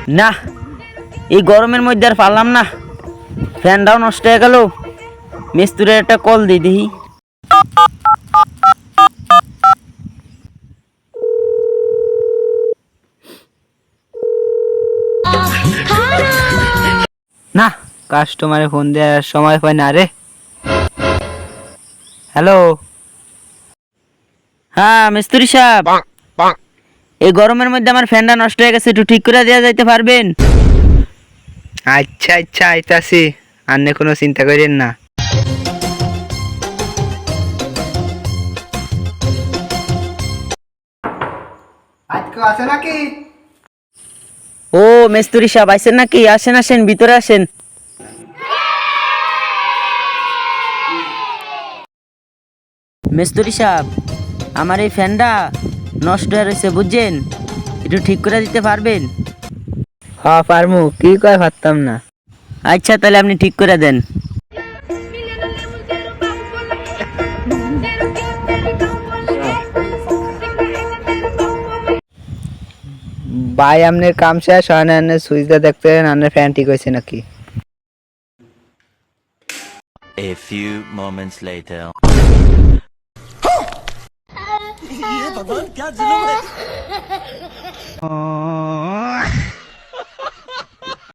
না, এই গরমের মধ্যে আর পারলাম না, ফ্যানটাও নষ্ট হয়ে গেল। মিস্ত্রির একটা কল দিই দেখি। না, কাস্টমারে ফোন দেওয়ার সময় পাই না রে। হ্যালো, হ্যাঁ মিস্ত্রি সাহেব, এই গরমের মধ্যে আমার ফ্যানটা নষ্ট হয়ে গেছে, একটু ঠিক করে দেওয়া যাইতে পারবেন? আচ্ছা আচ্ছা, আইতাছি, আপনি কোনো চিন্তা করেন না। আজকে আছে নাকি? ও মিস্ত্রি সাহেব আইছেন নাকি? আসেন আসেন, ভিতরে আসেন। মিস্ত্রি সাহেব, আমার এই ফ্যানটা নষ্ট হয়ে রয়েছে বুঝছেন, একটু ঠিক করে দিতে পারবেন? হ্যাঁ পারমু, কি কয় পারতাম না। আচ্ছা তাহলে আপনি ঠিক করে দেন। ভাই আপনার কাম শেষ হয় না, আপনি সুইচটা দেখতে আপনার ফ্যান ঠিক হয়েছে নাকি? A few moments later. ये भगवान क्या जुल्म है?